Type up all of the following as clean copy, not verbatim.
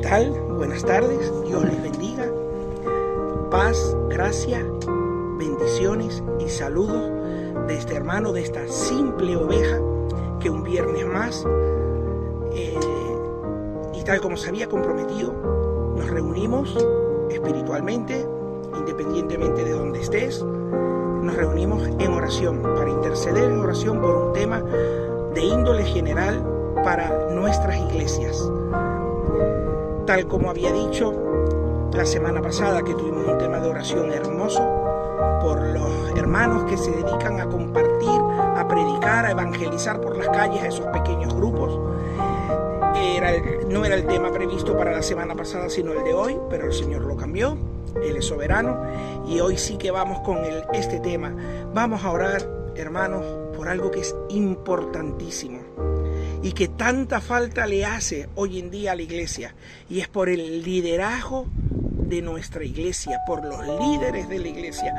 tal? Buenas tardes, Dios les bendiga. Paz, gracia, bendiciones y saludos de este hermano, de esta simple oveja que un viernes más, y tal como se había comprometido, nos reunimos espiritualmente, independientemente de donde estés, nos reunimos en oración, para interceder en oración por un tema de índole general para nuestras iglesias. Tal como había dicho la semana pasada, que tuvimos un tema de oración hermoso por los hermanos que se dedican a compartir, a predicar, a evangelizar por las calles a esos pequeños grupos. No era el tema previsto para la semana pasada, sino el de hoy, pero el Señor lo cambió. Él es soberano y hoy sí que vamos con este tema. Vamos a orar, hermanos, por algo que es importantísimo y que tanta falta le hace hoy en día a la iglesia, y es por el liderazgo de nuestra iglesia, por los líderes de la iglesia.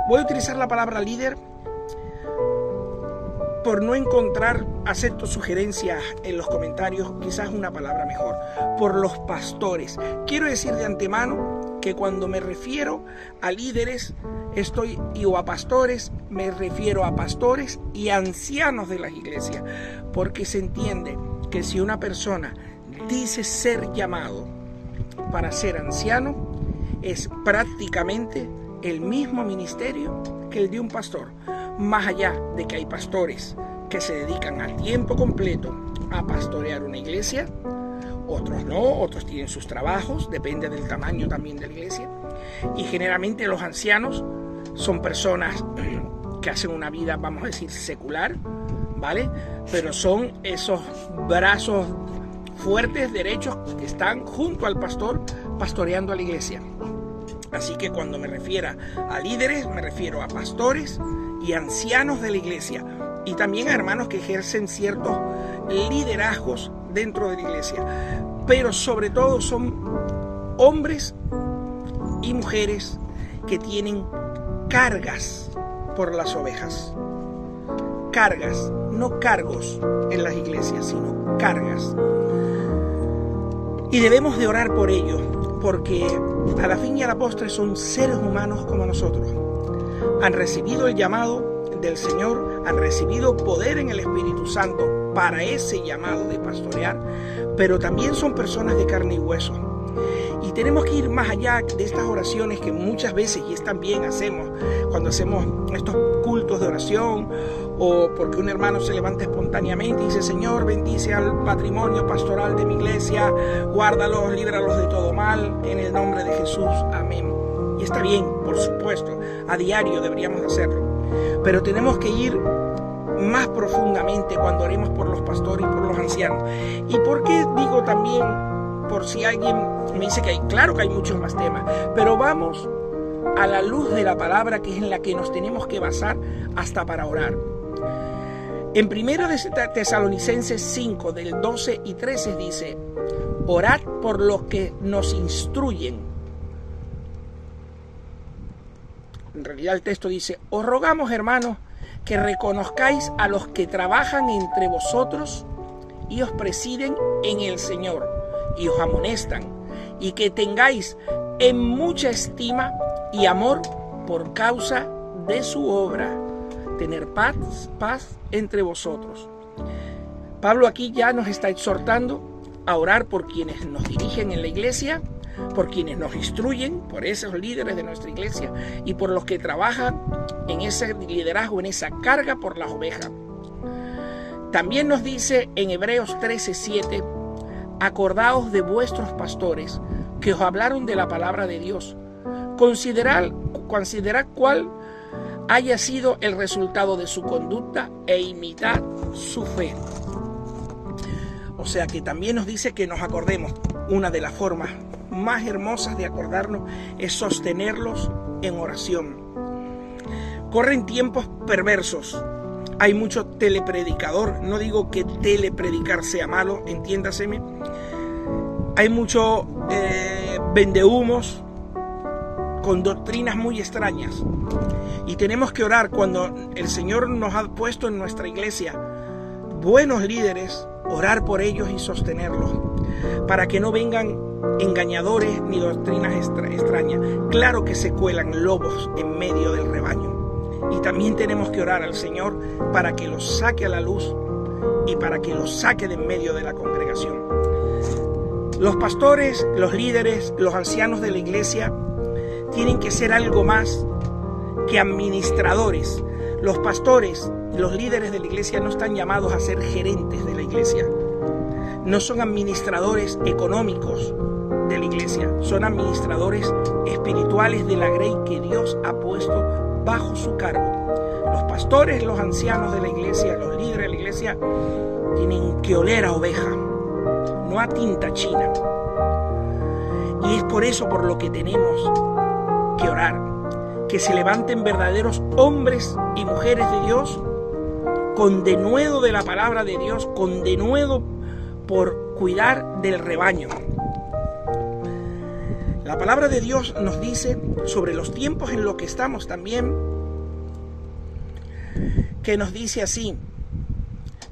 Voy a utilizar la palabra líder por no encontrar, acepto sugerencias en los comentarios, quizás una palabra mejor, por los pastores. Quiero decir de antemano que cuando me refiero a líderes o a pastores, me refiero a pastores y ancianos de las iglesias, porque se entiende que si una persona dice ser llamado para ser anciano, es prácticamente el mismo ministerio que el de un pastor, más allá de que hay pastores que se dedican al tiempo completo a pastorear una iglesia, otros no, otros tienen sus trabajos, depende del tamaño también de la iglesia, y generalmente los ancianos son personas que hacen una vida, vamos a decir, secular, ¿vale? Pero son esos brazos fuertes, derechos, que están junto al pastor pastoreando a la iglesia. Así que cuando me refiero a líderes, me refiero a pastores y ancianos de la iglesia, y también a hermanos que ejercen ciertos liderazgos dentro de la iglesia, pero sobre todo son hombres y mujeres que tienen cargas por las ovejas. Cargas, no cargos en las iglesias, sino cargas. Y debemos de orar por ellos, porque a la fin y a la postre son seres humanos como nosotros. Han recibido el llamado del Señor, han recibido poder en el Espíritu Santo para ese llamado de pastorear, pero también son personas de carne y hueso. Y tenemos que ir más allá de estas oraciones que muchas veces, y también hacemos cuando hacemos estos cultos de oración, o porque un hermano se levanta espontáneamente y dice: Señor, bendice al patrimonio pastoral de mi iglesia, guárdalos, líbralos de todo mal, en el nombre de Jesús, amén. Y está bien, por supuesto, a diario deberíamos hacerlo, pero tenemos que ir más profundamente cuando oremos por los pastores y por los ancianos. ¿Y por qué digo también, por si alguien me dice que claro que hay muchos más temas, pero vamos a la luz de la palabra, que es en la que nos tenemos que basar hasta para orar? En 1 Tesalonicenses 5, del 12 y 13 dice: orad por los que nos instruyen. En realidad el texto dice: os rogamos, hermanos, que reconozcáis a los que trabajan entre vosotros y os presiden en el Señor y os amonestan, y que tengáis en mucha estima y amor por causa de su obra, tener paz entre vosotros. Pablo aquí ya nos está exhortando a orar por quienes nos dirigen en la iglesia, por quienes nos instruyen, por esos líderes de nuestra iglesia, y por los que trabajan en ese liderazgo, en esa carga por las ovejas. También nos dice en Hebreos 13:7: acordaos de vuestros pastores que os hablaron de la palabra de Dios. Considerad cuál haya sido el resultado de su conducta e imitad su fe. O sea que también nos dice que nos acordemos. Una de las formas más hermosas de acordarnos es sostenerlos en oración. Corren tiempos perversos. Hay mucho telepredicador. No digo que telepredicar sea malo, entiéndaseme. Hay mucho vendehumos con doctrinas muy extrañas. Y tenemos que orar cuando el Señor nos ha puesto en nuestra iglesia buenos líderes, orar por ellos y sostenerlos, para que no vengan engañadores ni doctrinas extrañas. Claro que se cuelan lobos en medio del rebaño. Y también tenemos que orar al Señor para que los saque a la luz y para que los saque de en medio de la congregación. Los pastores, los líderes, los ancianos de la iglesia tienen que ser algo más que administradores. Los pastores, los líderes de la iglesia no están llamados a ser gerentes de la iglesia. No son administradores económicos de la iglesia, son administradores espirituales de la grey que Dios ha puesto bajo su cargo. Los pastores, los ancianos de la iglesia, los líderes de la iglesia tienen que oler a oveja, no a tinta china. Y es por eso por lo que tenemos que orar, que se levanten verdaderos hombres y mujeres de Dios con denuedo de la palabra de Dios, con denuedo por cuidar del rebaño. La palabra de Dios nos dice sobre los tiempos en los que estamos también, que nos dice así: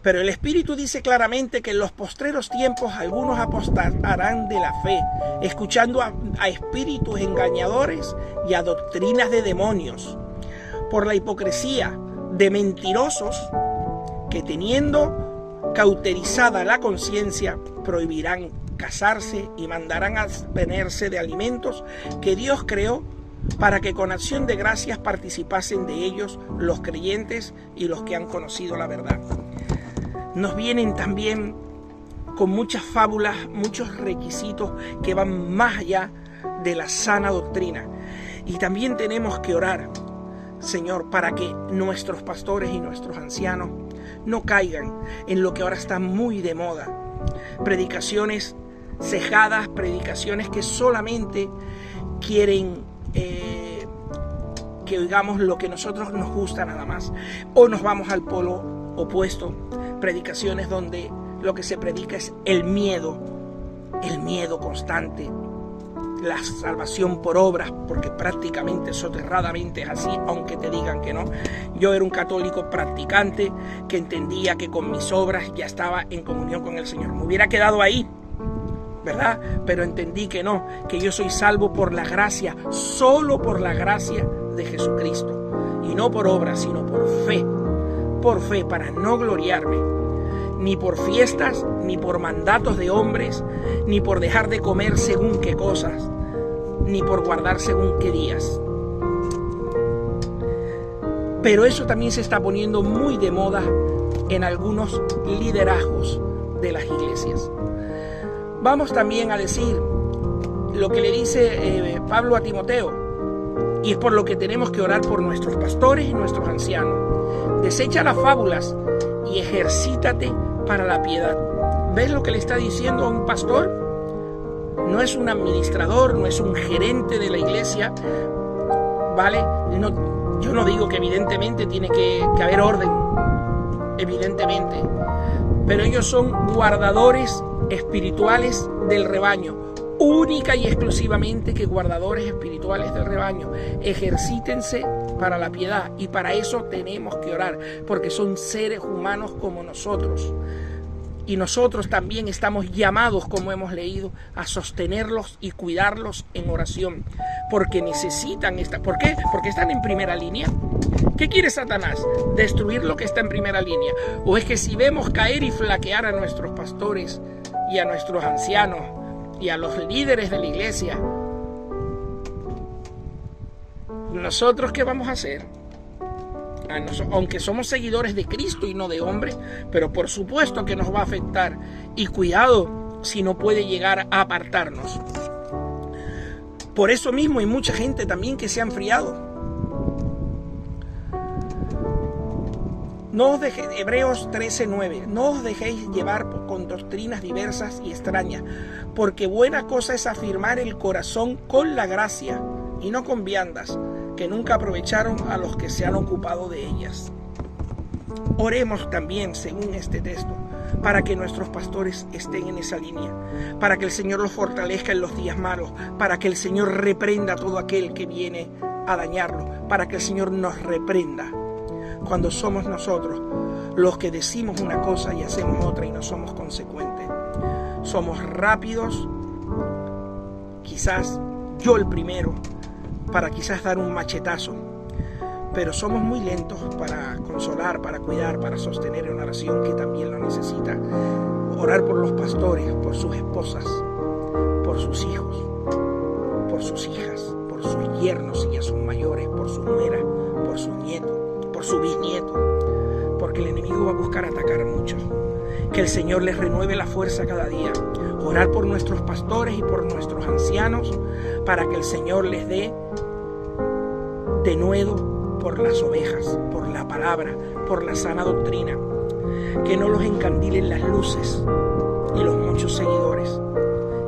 pero el Espíritu dice claramente que en los postreros tiempos algunos apostarán de la fe, escuchando a espíritus engañadores y a doctrinas de demonios, por la hipocresía de mentirosos que, teniendo cauterizada la conciencia, prohibirán casarse y mandarán abstenerse de alimentos que Dios creó para que con acción de gracias participasen de ellos los creyentes y los que han conocido la verdad. Nos vienen también con muchas fábulas, muchos requisitos que van más allá de la sana doctrina. Y también tenemos que orar, Señor, para que nuestros pastores y nuestros ancianos no caigan en lo que ahora está muy de moda. Predicaciones cejadas, predicaciones que solamente quieren que oigamos lo que a nosotros nos gusta nada más. O nos vamos al polo opuesto, predicaciones donde lo que se predica es el miedo constante, la salvación por obras, porque prácticamente, soterradamente es así, aunque te digan que no. Yo era un católico practicante que entendía que con mis obras ya estaba en comunión con el Señor. Me hubiera quedado ahí, ¿verdad? Pero entendí que no, que yo soy salvo por la gracia, solo por la gracia de Jesucristo, y no por obras, sino por fe, para no gloriarme, ni por fiestas, ni por mandatos de hombres, ni por dejar de comer según qué cosas, ni por guardar según qué días. Pero eso también se está poniendo muy de moda en algunos liderazgos de las iglesias. Vamos también a decir lo que le dice Pablo a Timoteo, y es por lo que tenemos que orar por nuestros pastores y nuestros ancianos. Desecha las fábulas y ejercítate para la piedad. ¿Ves lo que le está diciendo a un pastor? No es un administrador, no es un gerente de la iglesia, ¿vale? No, yo no digo que evidentemente tiene que haber orden, evidentemente, pero ellos son guardadores espirituales del rebaño, única y exclusivamente que guardadores espirituales del rebaño. Ejercítense para la piedad, y para eso tenemos que orar, porque son seres humanos como nosotros, y nosotros también estamos llamados, como hemos leído, a sostenerlos y cuidarlos en oración, porque necesitan ¿por qué? Porque están en primera línea. ¿Qué quiere Satanás? Destruir lo que está en primera línea. ¿O es que si vemos caer y flaquear a nuestros pastores y a nuestros ancianos y a los líderes de la iglesia, nosotros qué vamos a hacer? Aunque somos seguidores de Cristo y no de hombres, pero por supuesto que nos va a afectar, y cuidado si no puede llegar a apartarnos. Por eso mismo hay mucha gente también que se ha enfriado. No os dejéis, Hebreos 13:9, no os dejéis llevar con doctrinas diversas y extrañas, porque buena cosa es afirmar el corazón con la gracia y no con viandas, que nunca aprovecharon a los que se han ocupado de ellas. Oremos también según este texto, para que nuestros pastores estén en esa línea, para que el Señor los fortalezca en los días malos, para que el Señor reprenda a todo aquel que viene a dañarlo, para que el Señor nos reprenda cuando somos nosotros los que decimos una cosa y hacemos otra y no somos consecuentes. Somos rápidos quizás yo el primero, para quizás dar un machetazo, pero somos muy lentos para consolar, para cuidar, para sostener en oración, que también lo necesita. Orar por los pastores, por sus esposas, por sus hijos, por sus hijas, por sus yernos y a sus mayores, por sus nueras, por sus nietos, por su bisnieto, porque el enemigo va a buscar atacar a muchos. Que el Señor les renueve la fuerza cada día. Orar por nuestros pastores y por nuestros ancianos, para que el Señor les dé denuedo por las ovejas, por la palabra, por la sana doctrina. Que no los encandilen las luces y los muchos seguidores.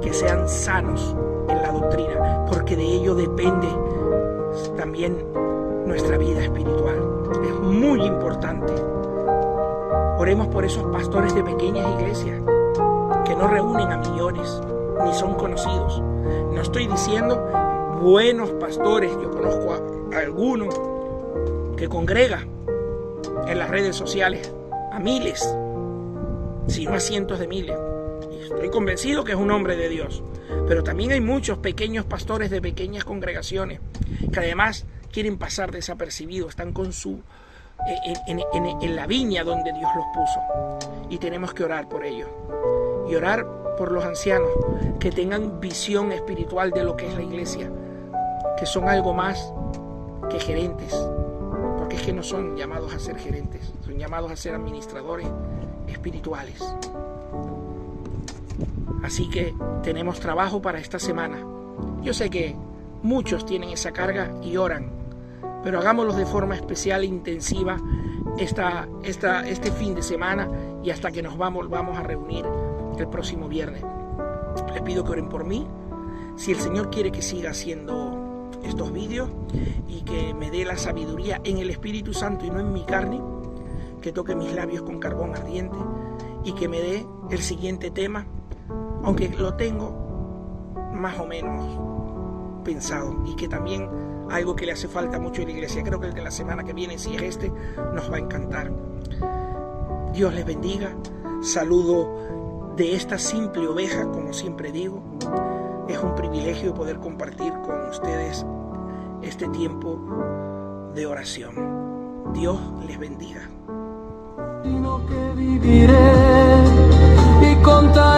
Que sean sanos en la doctrina, porque de ello depende también nuestra vida espiritual. Es muy importante. Oremos por esos pastores de pequeñas iglesias que no reúnen a millones ni son conocidos. No estoy diciendo buenos pastores, yo conozco a algunos que congrega en las redes sociales a miles, si no a cientos de miles. Y estoy convencido que es un hombre de Dios. Pero también hay muchos pequeños pastores de pequeñas congregaciones que además quieren pasar desapercibidos, están con su en la viña donde Dios los puso. Y tenemos que orar por ellos. Y orar por los ancianos que tengan visión espiritual de lo que es la iglesia, que son algo más que gerentes, porque es que no son llamados a ser gerentes, son llamados a ser administradores espirituales. Así que tenemos trabajo para esta semana. Yo sé que muchos tienen esa carga y oran, pero hagámoslo de forma especial e intensiva este fin de semana y hasta que nos vamos a reunir el próximo viernes. Les pido que oren por mí. Si el Señor quiere que siga haciendo estos vídeos y que me dé la sabiduría en el Espíritu Santo y no en mi carne, que toque mis labios con carbón ardiente y que me dé el siguiente tema, aunque lo tengo más o menos pensado, y que también algo que le hace falta mucho a la iglesia. Creo que el de la semana que viene, si es nos va a encantar. Dios les bendiga. Saludo de esta simple oveja, como siempre digo. Es un privilegio poder compartir con ustedes este tiempo de oración. Dios les bendiga. Que viviré y contar